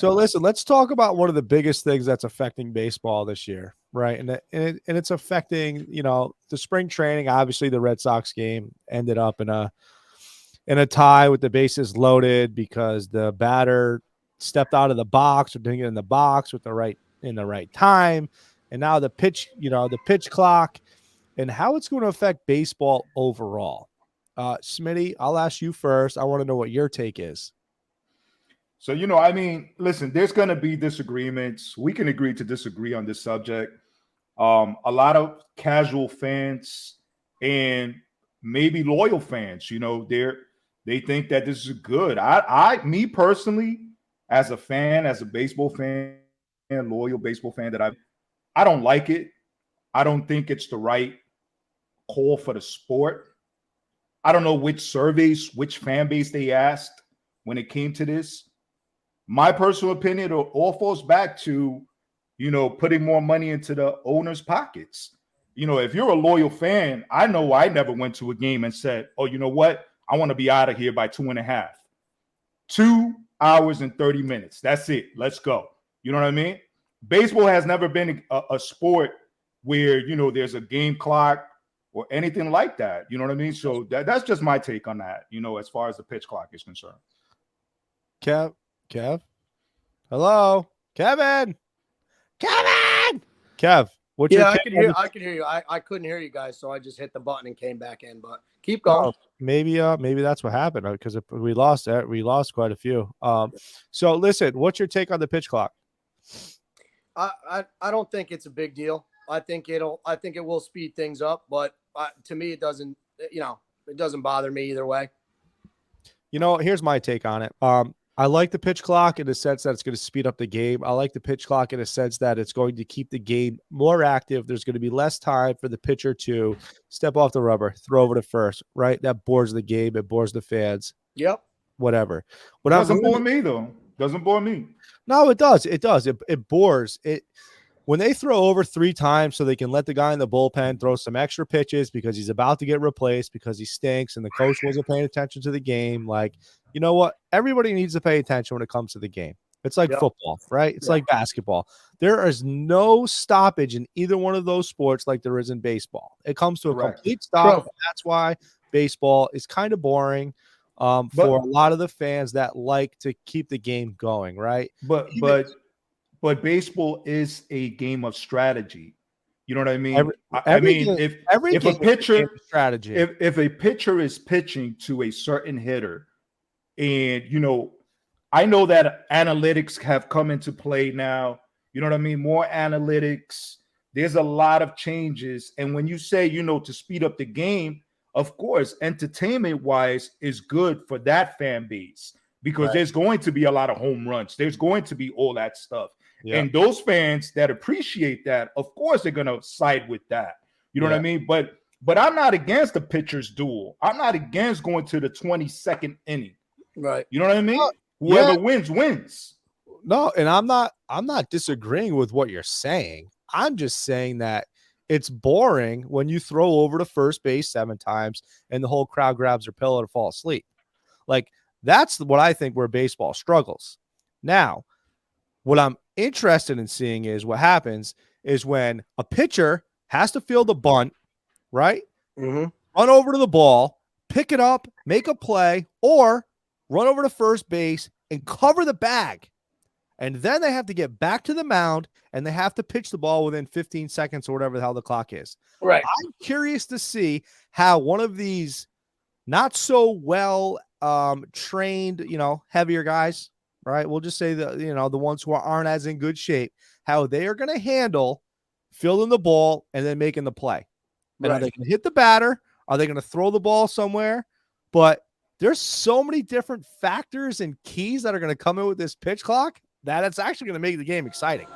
So listen, let's talk about one of the biggest things that's affecting baseball this year, right? And it's affecting, the spring training. Obviously, the Red Sox game ended up in a tie with the bases loaded because the batter stepped out of the box or didn't get in the box with the right time. And now the pitch clock and how it's going to affect baseball overall. Smitty, I'll ask you first. I want to know what your take is. So, I mean, listen, there's going to be disagreements. We can agree to disagree on this subject. A lot of casual fans and maybe loyal fans, they think that this is good. Me personally, as a fan, as a baseball fan, loyal baseball fan I don't like it. I don't think it's the right call for the sport. I don't know which surveys, which fan base they asked when it came to this. My personal opinion, it all falls back to, putting more money into the owner's pockets. If you're a loyal fan, I know I never went to a game and said, oh, you know what? I want to be out of here by 2.5. 2 hours and 30 minutes. That's it. Let's go. You know what I mean? Baseball has never been a sport where, there's a game clock or anything like that. You know what I mean? So that's just my take on that, as far as the pitch clock is concerned. Kev? Hello? Kevin? Kev, what's your Yeah, I take can on hear. the- I can hear you. I couldn't hear you guys, so I just hit the button and came back in. But keep going. Oh, maybe that's what happened because we lost that. We lost quite a few. So listen, what's your take on the pitch clock? I don't think it's a big deal. I think it will speed things up, but to me, it doesn't. It doesn't bother me either way. Here's my take on it. I like the pitch clock in the sense that it's going to speed up the game. I like the pitch clock in a sense that it's going to keep the game more active. There's going to be less time for the pitcher to step off the rubber, throw over to first, right? That bores the game. It bores the fans. Yep. Whatever. Doesn't bore me, though. Doesn't bore me. No, it does. It does. It bores. When they throw over 3 times so they can let the guy in the bullpen throw some extra pitches because he's about to get replaced because he stinks and the coach wasn't paying attention to the game. Like, you know what? Everybody needs to pay attention when it comes to the game. It's like football, right? It's like basketball. There is no stoppage in either one of those sports like there is in baseball. It comes to a complete stop. That's why baseball is kind of boring for a lot of the fans that like to keep the game going, right? But baseball is a game of strategy. You know what I mean? If a pitcher strategy, if a pitcher is pitching to a certain hitter, and I know that analytics have come into play now. You know what I mean? More analytics. There's a lot of changes, and when you say to speed up the game, of course, entertainment-wise is good for that fan base because there's going to be a lot of home runs. There's going to be all that stuff. Yeah. And those fans that appreciate that, of course, they're going to side with that. You know what I mean? But I'm not against the pitcher's duel. I'm not against going to the 22nd inning. Right. You know what I mean? Whoever wins. No, and I'm not disagreeing with what you're saying. I'm just saying that it's boring when you throw over to first base 7 times and the whole crowd grabs their pillow to fall asleep. Like, that's what I think where baseball struggles. Now, what I'm interested in seeing is what happens is when a pitcher has to field a bunt, right? Mm-hmm. Run over to the ball, pick it up, make a play, or run over to first base and cover the bag. And then they have to get back to the mound and they have to pitch the ball within 15 seconds or whatever the hell the clock is. Right. I'm curious to see how one of these not so well trained, heavier guys, right? We'll just say the ones who aren't as in good shape, how they are going to handle fielding the ball and then making the play. And are they going to hit the batter? Are they going to throw the ball somewhere? But there's so many different factors and keys that are going to come in with this pitch clock that it's actually going to make the game exciting.